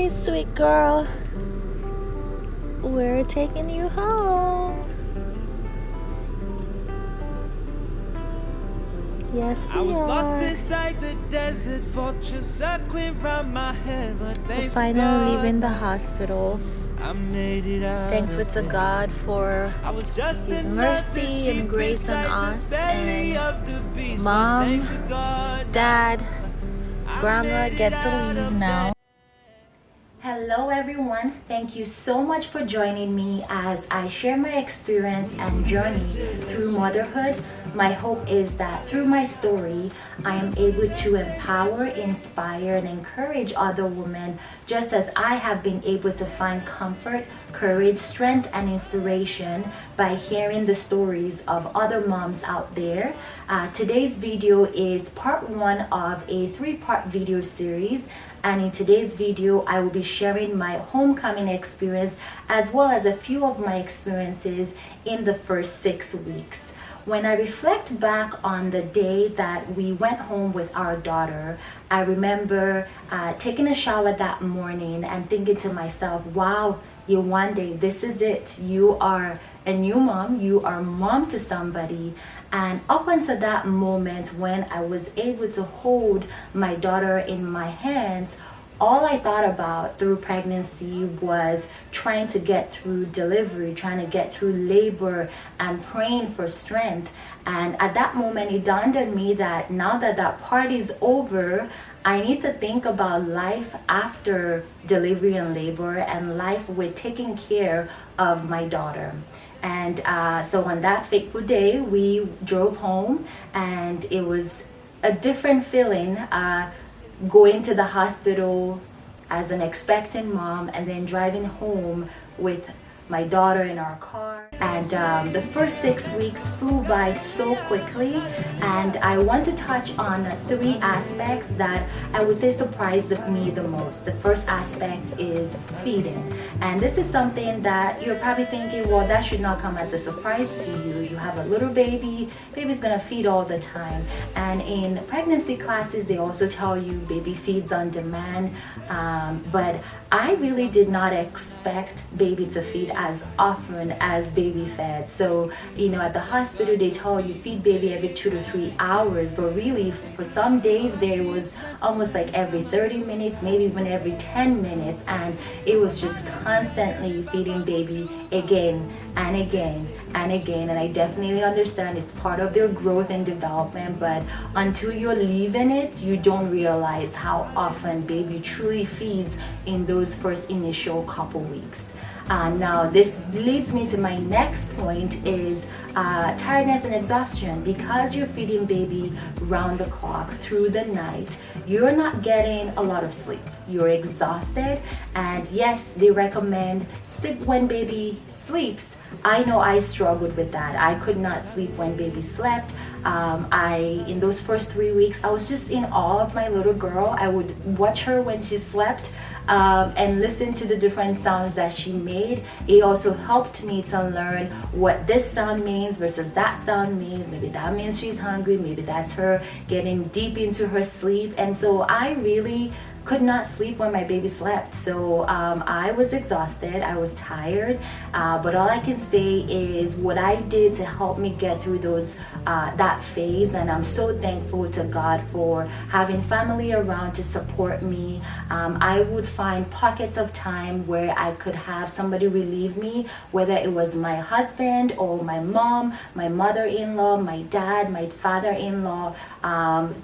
Hey, sweet girl. We're taking you home. Yes, we I was lost are. inside the desert, vultures circling round my head, but We're thanks to finally leaving the God, hospital. I made it out. Thankful of to bed. God for I was just His another mercy and sheep grace on inside us. the belly And of the beast, but Mom, thanks to God, Dad, I Grandma made it get to out leave of now. bed. Hello everyone, thank you so much for joining me as I share my experience and journey through motherhood. My hope is that through my story, I am able to empower, inspire, and encourage other women just as I have been able to find comfort, courage, strength, and inspiration by hearing the stories of other moms out there. Today's video is part one of a three-part video series. And in today's video, I will be sharing my homecoming experience as well as a few of my experiences in the first 6 weeks. When I reflect back on the day that we went home with our daughter, I remember taking a shower that morning and thinking to myself, wow, Yewande, this is it. You are a new mom, you are mom to somebody. And up until that moment when I was able to hold my daughter in my hands, all I thought about through pregnancy was trying to get through delivery, trying to get through labor, and praying for strength. And at that moment, it dawned on me that now that that part is over, I need to think about life after delivery and labor and life with taking care of my daughter. And so on that fateful day, we drove home, and it was a different feeling going to the hospital as an expectant mom and then driving home with my daughter in our car. And the first 6 weeks flew by so quickly, and I want to touch on three aspects that I would say surprised me the most. The first aspect is feeding, and this is something that you're probably thinking, well, that should not come as a surprise to you. You have a little baby's gonna feed all the time. And in pregnancy classes, they also tell you baby feeds on demand, but I really did not expect baby to feed as often as baby fed. So, at the hospital, they tell you feed baby every 2 to 3 hours, but really for some days there was almost like every 30 minutes, maybe even every 10 minutes. And it was just constantly feeding baby again and again and again. And I definitely understand it's part of their growth and development, but until you're leaving it, you don't realize how often baby truly feeds in those first initial couple weeks. Now this leads me to my next point is tiredness and exhaustion. Because you're feeding baby round the clock through the night, you're not getting a lot of sleep. You're exhausted, and yes, they recommend sleep when baby sleeps. I know I struggled with that. I could not sleep when baby slept. In those first 3 weeks, I was just in awe of my little girl. I would watch her when she slept and listen to the different sounds that she made. It also helped me to learn what this sound means versus that sound means. Maybe that means she's hungry. Maybe that's her getting deep into her sleep. And so I really could not sleep when my baby slept. So I was exhausted, I was tired, but all I can say is what I did to help me get through that phase. And I'm so thankful to God for having family around to support me. I would find pockets of time where I could have somebody relieve me, whether it was my husband or my mom, my mother-in-law, my dad, my father-in-law,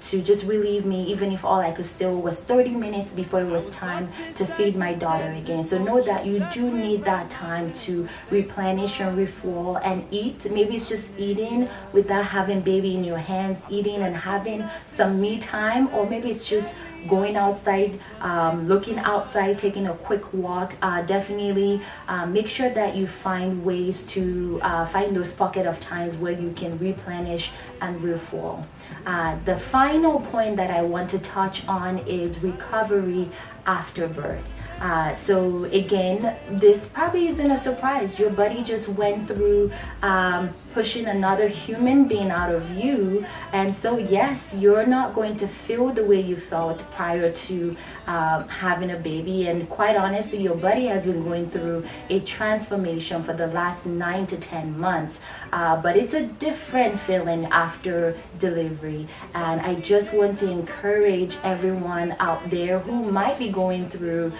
to just relieve me, even if all I could still was 30 minutes before it was time to feed my daughter again. So know that you do need that time to replenish and refuel and eat. Maybe it's just eating without having baby in your hands, eating and having some me time, or maybe it's just going outside, looking outside, taking a quick walk. Definitely make sure that you find ways to find those pocket of times where you can replenish and refuel. The final point that I want to touch on is recovery after birth. So again, this probably isn't a surprise. Your body just went through pushing another human being out of you, and so yes, you're not going to feel the way you felt prior to having a baby. And quite honestly, your body has been going through a transformation for the last 9 to 10 months, but it's a different feeling after delivery. And I just want to encourage everyone out there who might be going through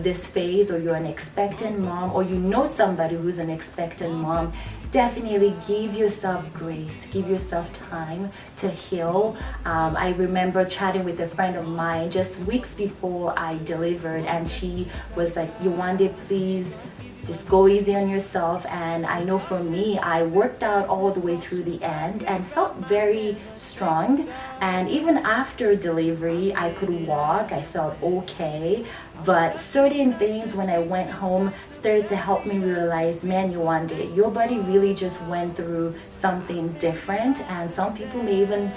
this phase, or you're an expectant mom, or you know somebody who's an expectant mom. Definitely give yourself grace, give yourself time to heal. I remember chatting with a friend of mine just weeks before I delivered, and she was like, Yewande, please just go easy on yourself. And I know for me, I worked out all the way through the end and felt very strong. And even after delivery, I could walk, I felt okay. But certain things when I went home started to help me realize, man, Yewande, your body really just went through something different. And some people may even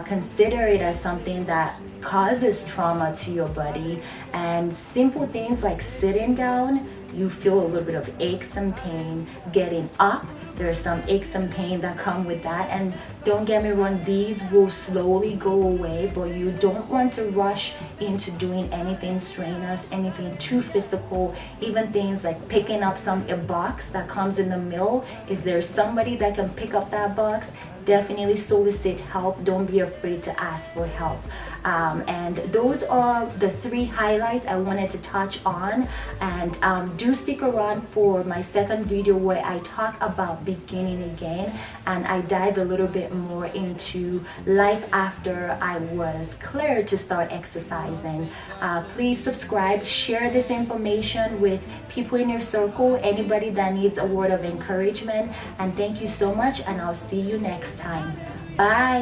consider it as something that causes trauma to your body. And simple things like sitting down, you feel a little bit of aches and pain. Getting up, there are some aches and pain that come with that. And don't get me wrong, these will slowly go away, but you don't want to rush into doing anything strenuous, anything too physical, even things like picking up a box that comes in the mail. If there's somebody that can pick up that box, definitely solicit help. Don't be afraid to ask for help. And those are the 3 highlights I wanted to touch on. And do stick around for my second video where I talk about beginning again, and I dive a little bit more into life after I was cleared to start exercising. Please subscribe, share this information with people in your circle, anybody that needs a word of encouragement. And thank you so much, and I'll see you next time. Bye.